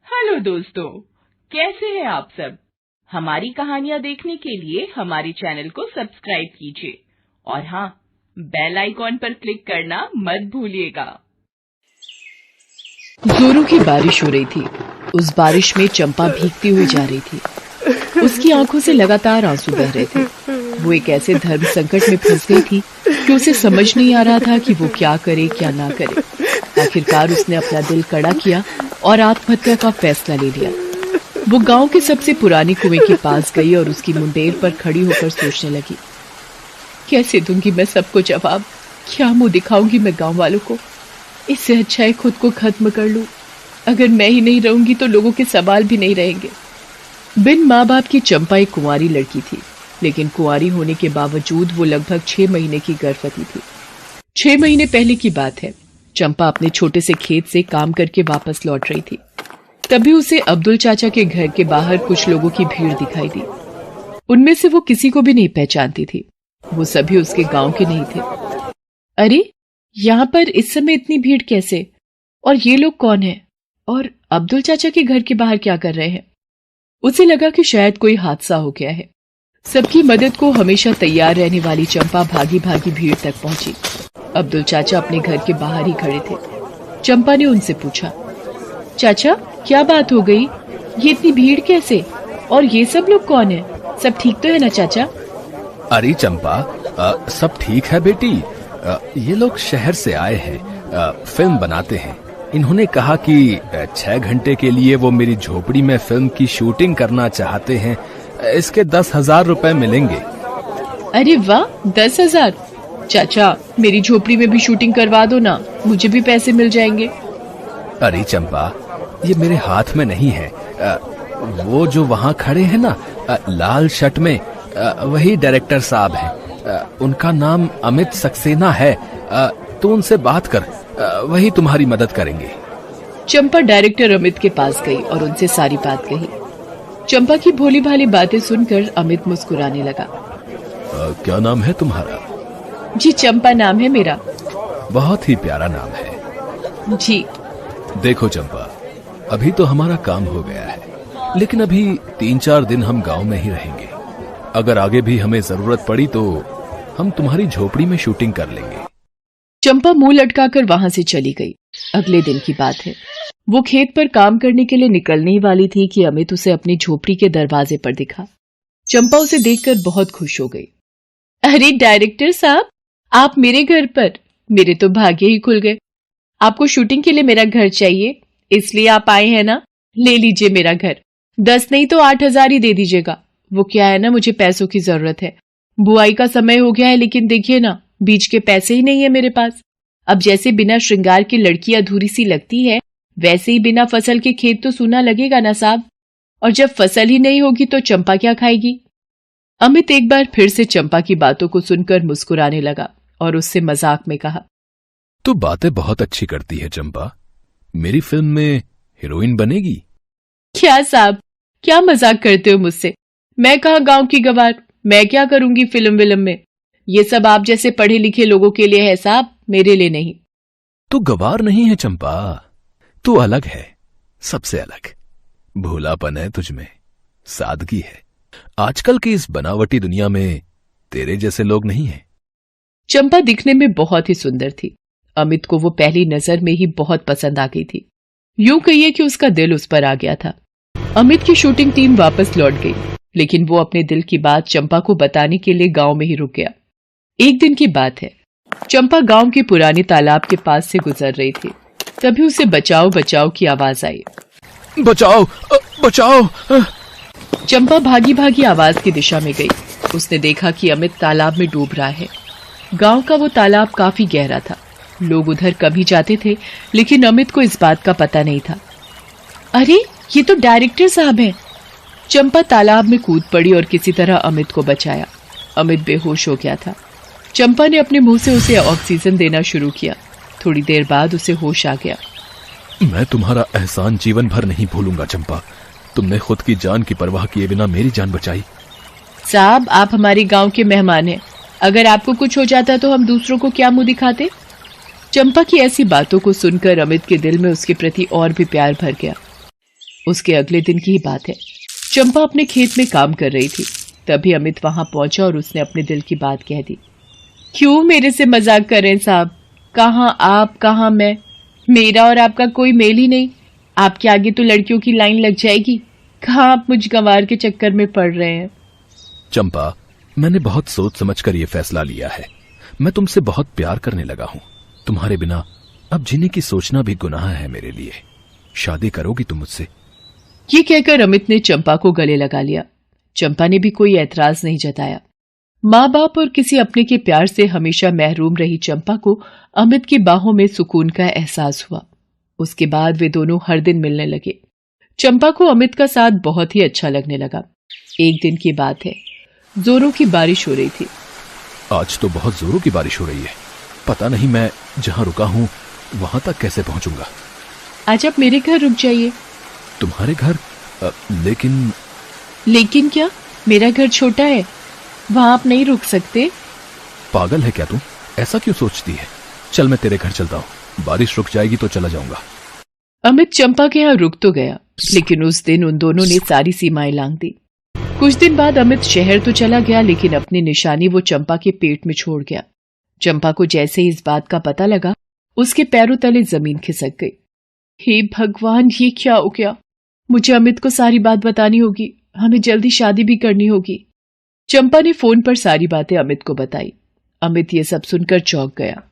Hello दोस्तों, कैसे हैं आप सब। हमारी कहानियाँ देखने के लिए हमारे चैनल को सब्सक्राइब कीजिए और हाँ, बेल आइकॉन पर क्लिक करना मत भूलिएगा। जोरों की बारिश हो रही थी। उस बारिश में चंपा भीगती हुई जा रही थी। उसकी आंखों से लगातार आंसू बह रहे थे। वो एक ऐसे धर्म संकट में फंस गई थी कि उसे समझ नहीं आ रहा था कि वो क्या करे क्या ना करे। आखिरकार उसने अपना दिल कड़ा किया और आत्महत्या का फैसला ले लिया। वो गांव के सबसे पुराने कुएं के पास गई और उसकी मुंडेर पर खड़ी होकर सोचने लगी, कैसे दूंगी मैं सबको जवाब, क्या मुंह दिखाऊंगी मैं गांव वालों को। इससे अच्छा है खुद को खत्म कर लूं। अगर मैं ही नहीं रहूंगी तो लोगों के सवाल भी नहीं रहेंगे। बिन माँ बाप की चंपा एक कुंवारी लड़की थी, लेकिन कुंवारी होने के बावजूद वो लगभग 6 महीने की गर्भवती थी। 6 महीने पहले की बात है। चंपा अपने छोटे से खेत से काम करके वापस लौट रही थी। तभी उसे अब्दुल चाचा के घर के बाहर कुछ लोगों की भीड़ दिखाई दी। उनमें से वो किसी को भी नहीं पहचानती थी। वो सभी उसके गांव के नहीं थे। अरे, यहाँ पर इस समय इतनी भीड़ कैसे? और ये लोग कौन हैं? और अब्दुल चाचा के घर के बाहर क्या कर रहे हैं? उसे लगा कि शायद कोई हादसा हो गया है। सबकी मदद को हमेशा तैयार रहने वाली चंपा भागी भागी भीड़ तक पहुंची। अब्दुल चाचा अपने घर के बाहर ही खड़े थे। चंपा ने उनसे पूछा, चाचा क्या बात हो गई? ये इतनी भीड़ कैसे? और ये सब लोग कौन है? सब ठीक तो है ना चाचा? अरे चंपा, सब ठीक है बेटी। ये लोग शहर से आए हैं, फिल्म बनाते हैं। इन्होंने कहा कि 6 घंटे के लिए वो मेरी झोपड़ी में फिल्म की शूटिंग करना चाहते हैं। इसके 10,000 रुपए मिलेंगे। अरे वाह, 10,000! चाचा मेरी झोपड़ी में भी शूटिंग करवा दो ना, मुझे भी पैसे मिल जाएंगे। अरे चंपा, ये मेरे हाथ में नहीं है। वो जो वहाँ खड़े हैं ना, लाल शर्ट में, वही डायरेक्टर साहब हैं। उनका नाम अमित सक्सेना है। तो उनसे बात कर, वही तुम्हारी मदद करेंगे। चंपा डायरेक्टर अमित के पास गई और उनसे सारी बात कही। चंपा की भोली भाली बातें सुनकर अमित मुस्कुराने लगा। क्या नाम है तुम्हारा? जी, चंपा नाम है मेरा। बहुत ही प्यारा नाम है। जी। देखो चंपा, अभी तो हमारा काम हो गया है, लेकिन अभी 3-4 दिन हम गांव में ही रहेंगे। अगर आगे भी हमें जरूरत पड़ी तो हम तुम्हारी झोपड़ी में शूटिंग कर लेंगे। चंपा मुंह लटकाकर वहां से चली गई। अगले दिन की बात है। वो खेत पर काम करने के लिए निकलने ही वाली थी कि अमित उसे अपनी झोपड़ी के दरवाजे पर दिखा। चंपा उसे देखकर बहुत खुश हो गई। अरे डायरेक्टर साहब, आप मेरे घर पर? मेरे तो भाग्य ही खुल गए। आपको शूटिंग के लिए मेरा घर चाहिए, इसलिए आप आए हैं ना? ले लीजिए मेरा घर। 10 नहीं तो 8,000 ही दे दीजिएगा। वो क्या है ना, मुझे पैसों की जरूरत है। बुआई का समय हो गया है, लेकिन देखिए ना, बीज के पैसे ही नहीं है मेरे पास। अब जैसे बिना श्रृंगार की लड़की अधूरी सी लगती है, वैसे ही बिना फसल के खेत तो सूना लगेगा ना साहब। और जब फसल ही नहीं होगी तो चंपा क्या खाएगी? अमित एक बार फिर से चंपा की बातों को सुनकर मुस्कुराने लगा और उससे मजाक में कहा, तू बातें बहुत अच्छी करती है चंपा। मेरी फिल्म में हीरोइन बनेगी? क्या साहब, क्या मजाक करते हो मुझसे? मैं कहाँ गांव की गवार, मैं क्या करूंगी फिल्म में? ये सब आप जैसे पढ़े लिखे लोगों के लिए है साहब, मेरे लिए नहीं। तू गवार नहीं है चंपा, तू अलग है, सबसे अलग। भोलापन है तुझमें, सादगी है। आजकल की इस बनावटी दुनिया में तेरे जैसे लोग नहीं हैं। चंपा दिखने में बहुत ही सुंदर थी। अमित को वो पहली नजर में ही बहुत पसंद आ गई थी। यूं कहिए कि उसका दिल उस पर आ गया था। अमित की शूटिंग टीम वापस लौट गई, लेकिन वो अपने दिल की बात चंपा को बताने के लिए गांव में ही रुक गया। एक दिन की बात है। चंपा गांव के पुराने तालाब के पास से गुजर रही थी। तभी उसे बचाओ बचाओ की आवाज आई। बचाओ, बचाओ! चंपा भागी भागी आवाज की दिशा में गई। उसने देखा कि अमित तालाब में डूब रहा है। गांव का वो तालाब काफी गहरा था। लोग उधर कभी जाते थे, लेकिन अमित को इस बात का पता नहीं था। अरे, ये तो डायरेक्टर साहब हैं। चंपा तालाब में कूद पड़ी और किसी तरह अमित को बचाया। अमित बेहोश हो गया था। चंपा ने अपने मुंह से उसे ऑक्सीजन देना शुरू किया। थोड़ी देर बाद उसे होश आ गया। मैं तुम्हारा एहसान जीवन भर नहीं भूलूंगा चंपा। तुमने खुद की जान की परवाह किए बिना मेरी जान बचाई। साहब, आप हमारे गांव के मेहमान हैं। अगर आपको कुछ हो जाता तो हम दूसरों को क्या मुंह दिखाते? चंपा की ऐसी बातों को सुनकर अमित के दिल में उसके प्रति और भी प्यार भर गया। उसके अगले दिन की ही बात है। चंपा अपने खेत में काम कर रही थी, तभी अमित वहां पहुंचा और उसने अपने दिल की बात कह दी। क्यों मेरे से मजाक कर रहे हैं साहब? कहाँ आप, कहाँ मैं? मेरा और आपका कोई मेल ही नहीं। आपके आगे तो लड़कियों की लाइन लग जाएगी। कहाँ आप मुझ गंवार के चक्कर में पड़ रहे हैं? चंपा, मैंने बहुत सोच समझकर ये फैसला लिया है। मैं तुमसे बहुत प्यार करने लगा हूँ। तुम्हारे बिना अब जीने की सोचना भी गुनाह है मेरे लिए। शादी करोगी तुम मुझसे? ये कहकर अमित ने चंपा को गले लगा लिया। चंपा ने भी कोई ऐतराज नहीं जताया। माँ बाप और किसी अपने के प्यार से हमेशा महरूम रही चंपा को अमित की बाहों में सुकून का एहसास हुआ। उसके बाद वे दोनों हर दिन मिलने लगे। चंपा को अमित का साथ बहुत ही अच्छा लगने लगा। एक दिन की बात है, जोरों की बारिश हो रही थी। आज तो बहुत जोरों की बारिश हो रही है। पता नहीं मैं जहाँ रुका हूँ वहां तक कैसे पहुंचूंगा। आज आप मेरे घर रुक जाइए। तुम्हारे घर? लेकिन क्या? मेरा घर छोटा है, वहां आप नहीं रुक सकते। पागल है क्या तू? ऐसा क्यों सोचती है? चल मैं तेरे घर चलता हूँ, बारिश रुक जाएगी तो चला जाऊंगा। अमित चंपा के यहाँ रुक तो गया, लेकिन उस दिन उन दोनों ने सारी सीमाएं लांघ दी। कुछ दिन बाद अमित शहर तो चला गया, लेकिन अपनी निशानी वो चंपा के पेट में छोड़ गया। चंपा को जैसे ही इस बात का पता लगा, उसके पैरों तले जमीन खिसक गई। हे भगवान, ये क्या हो गया? मुझे अमित को सारी बात बतानी होगी, हमें जल्दी शादी भी करनी होगी। चंपा ने फोन पर सारी बातें अमित को बताई। अमित ये सब सुनकर चौंक गया।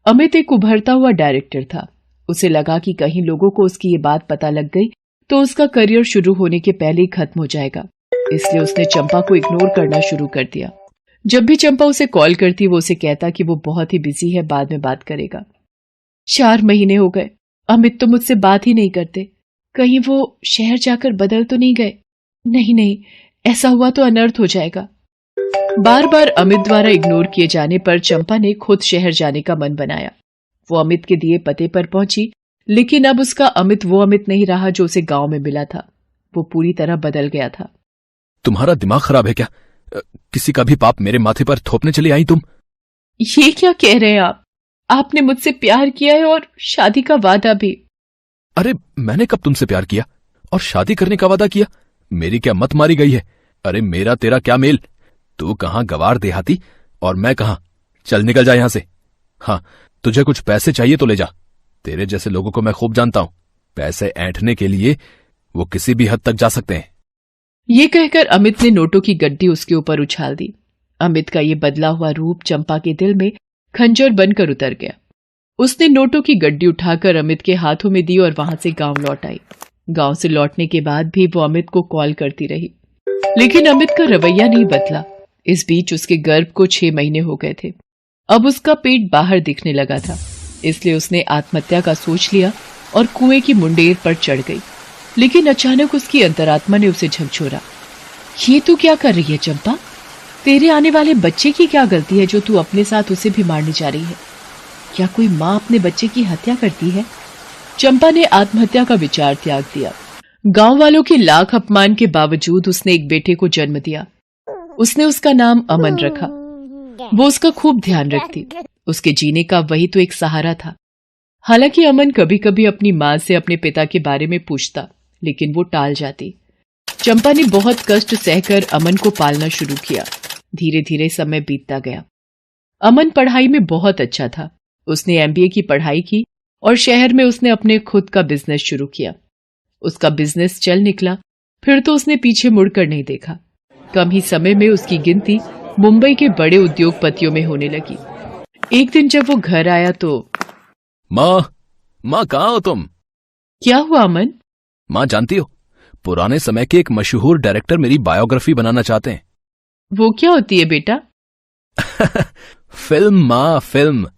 अमित एक उभरता हुआ डायरेक्टर था। उसे लगा कि कहीं लोगों को उसकी ये बात पता लग गई तो उसका करियर शुरू होने के पहले ही खत्म हो जाएगा। इसलिए उसने चंपा को इग्नोर करना शुरू कर दिया। जब भी चंपा उसे कॉल करती, वो उसे कहता कि वो बहुत ही बिजी है, बाद में बात करेगा। 4 महीने हो गए, अमित तो मुझसे बात ही नहीं करते। कहीं वो शहर जाकर बदल तो नहीं गए? नहीं, ऐसा हुआ तो अनर्थ हो जाएगा। बार बार अमित द्वारा इग्नोर किए जाने पर चंपा ने खुद शहर जाने का मन बनाया। वो अमित के दिए पते पर पहुंची, लेकिन अब उसका अमित वो अमित नहीं रहा जो उसे गांव में मिला था। वो पूरी तरह बदल गया था। तुम्हारा दिमाग खराब है क्या? किसी का भी पाप मेरे माथे पर थोपने चली आई तुम? ये क्या कह रहे हैं आप? आपने मुझसे प्यार किया है और शादी का वादा भी। अरे मैंने कब तुमसे प्यार किया और शादी करने का वादा किया? मेरी क्या मत मारी गई है? अरे मेरा तेरा क्या मेल? तू कहाँ गवार देहाती और मैं कहाँ? चल निकल जा यहां से। हाँ, तुझे कुछ पैसे चाहिए तो ले जा। तेरे जैसे लोगों को मैं खूब जानता हूं। पैसे ऐंठने के लिए वो किसी भी हद तक जा सकते हैं। ये कहकर अमित ने नोटों की गड्डी उसके ऊपर उछाल दी। अमित का ये बदला हुआ रूप चंपा के दिल में खंजर बनकर उतर गया। उसने नोटों की गड्डी उठाकर अमित के हाथों में दी और वहां से गांव लौट आई। गांव से लौटने के बाद भी वो अमित को कॉल करती रही, लेकिन अमित का रवैया नहीं बदला। इस बीच उसके गर्भ को 6 महीने हो गए थे। अब उसका पेट बाहर दिखने लगा था, इसलिए उसने आत्महत्या का सोच लिया और कुएं की मुंडेर पर चढ़ गई। लेकिन अचानक उसकी अंतरात्मा ने उसे झकझोरा। ये तू क्या कर रही है चंपा? तेरे आने वाले बच्चे की क्या गलती है जो तू अपने साथ उसे भी मारने जा रही है? क्या कोई माँ अपने बच्चे की हत्या करती है? चंपा ने आत्महत्या का विचार त्याग दिया। गांव वालों के लाख अपमान के बावजूद उसने एक बेटे को जन्म दिया। उसने उसका नाम अमन रखा। वो उसका खूब ध्यान रखती। उसके जीने का वही तो एक सहारा था। हालांकि अमन कभी कभी अपनी माँ से अपने पिता के बारे में पूछता, लेकिन वो टाल जाती। चंपा ने बहुत कष्ट सहकर अमन को पालना शुरू किया। धीरे धीरे समय बीतता गया। अमन पढ़ाई में बहुत अच्छा था। उसने MBA की पढ़ाई की और शहर में उसने अपने खुद का बिजनेस शुरू किया। उसका बिजनेस चल निकला, फिर तो उसने पीछे मुड़कर नहीं देखा। कम ही समय में उसकी गिनती मुंबई के बड़े उद्योगपतियों में होने लगी। एक दिन जब वो घर आया तो माँ कहाँ हो तुम? क्या हुआ अमन? माँ जानती हो, पुराने समय के एक मशहूर डायरेक्टर मेरी बायोग्राफी बनाना चाहते हैं। वो क्या होती है बेटा? फिल्म माँ, फिल्म।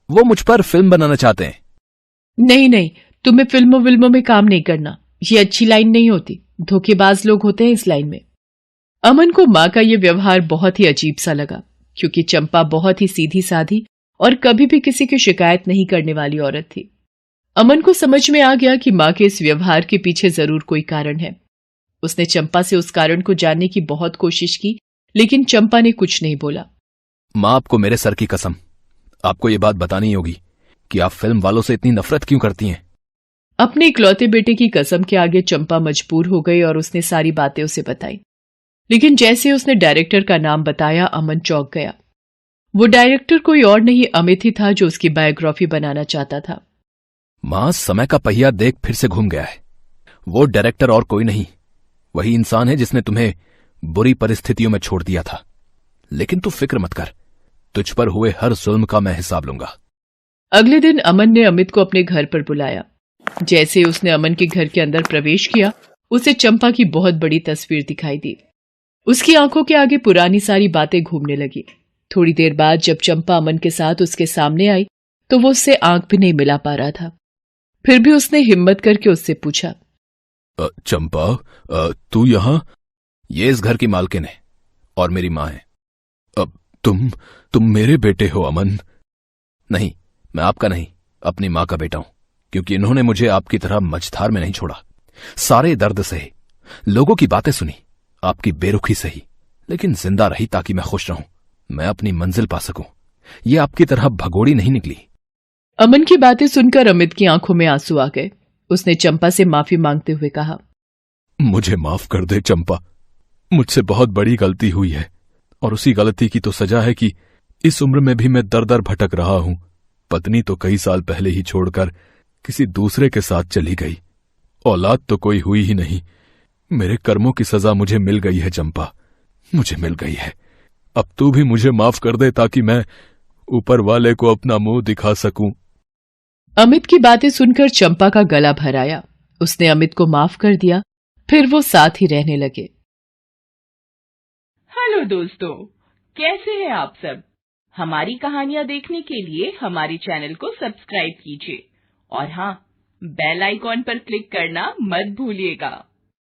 वो मुझ पर फिल्म बनाना चाहते हैं। नहीं, तुम्हें फिल्मों में काम नहीं करना। ये अच्छी लाइन नहीं होती। धोखेबाज लोग होते हैं इस लाइन में। अमन को माँ का ये व्यवहार बहुत ही अजीब सा लगा, क्योंकि चंपा बहुत ही सीधी साधी और कभी भी किसी की शिकायत नहीं करने वाली औरत थी। अमन को समझ में आ गया कि माँ के इस व्यवहार के पीछे जरूर कोई कारण है। उसने चंपा से उस कारण को जानने की बहुत कोशिश की, लेकिन चंपा ने कुछ नहीं बोला। माँ, आपको मेरे सर की कसम, आपको ये बात बतानी होगी कि आप फिल्म वालों से इतनी नफरत क्यों करती हैं। अपने इकलौते बेटे की कसम के आगे चंपा मजबूर हो गई और उसने सारी बातें उसे बताई। लेकिन जैसे उसने डायरेक्टर का नाम बताया, अमन चौंक गया। वो डायरेक्टर कोई और नहीं अमित ही था, जो उसकी बायोग्राफी बनाना चाहता था। मां, समय का पहिया देख फिर से घूम गया है। वो डायरेक्टर और कोई नहीं, वही इंसान है जिसने तुम्हें बुरी परिस्थितियों में छोड़ दिया था। लेकिन तू फिक्र मत कर, तुझ पर हुए हर जुल्म का मैं हिसाब लूंगा। अगले दिन अमन ने अमित को अपने घर पर बुलाया। जैसे उसने अमन के घर के अंदर प्रवेश किया, उसे चंपा की बहुत बड़ी तस्वीर दिखाई दी। उसकी आंखों के आगे पुरानी सारी बातें घूमने लगी। थोड़ी देर बाद जब चंपा अमन के साथ उसके सामने आई तो वो उससे आंख भी नहीं मिला पा रहा था। फिर भी उसने हिम्मत करके उससे पूछा, चंपा, तू यहां? ये इस घर की मालकिन है और मेरी मां है। अब तुम मेरे बेटे हो अमन? नहीं, मैं आपका नहीं, अपनी मां का बेटा हूं, क्योंकि इन्होंने मुझे आपकी तरह मझधार में नहीं छोड़ा। सारे दर्द सहे, लोगों की बातें सुनी, आपकी बेरुखी सही, लेकिन जिंदा रही ताकि मैं खुश रहूं, मैं अपनी मंजिल पा सकूं। ये आपकी तरह भगोड़ी नहीं निकली। अमन की बातें सुनकर अमित की आंखों में आंसू आ गए। उसने चंपा से माफी मांगते हुए कहा, मुझे माफ कर दे चंपा, मुझसे बहुत बड़ी गलती हुई है और उसी गलती की तो सजा है कि इस उम्र में भी मैं दर दर भटक रहा हूं। पत्नी तो कई साल पहले ही छोड़कर किसी दूसरे के साथ चली गई, औलाद तो कोई हुई ही नहीं। मेरे कर्मों की सजा मुझे मिल गई है चंपा, मुझे मिल गई है। अब तू भी मुझे माफ कर दे ताकि मैं ऊपर वाले को अपना मुंह दिखा सकूं। अमित की बातें सुनकर चंपा का गला भर आया। उसने अमित को माफ कर दिया, फिर वो साथ ही रहने लगे। हेलो दोस्तों, कैसे हैं आप सब? हमारी कहानियां देखने के लिए हमारे चैनल को सब्सक्राइब कीजिए और हाँ, बेल आइकॉन पर क्लिक करना मत भूलिएगा।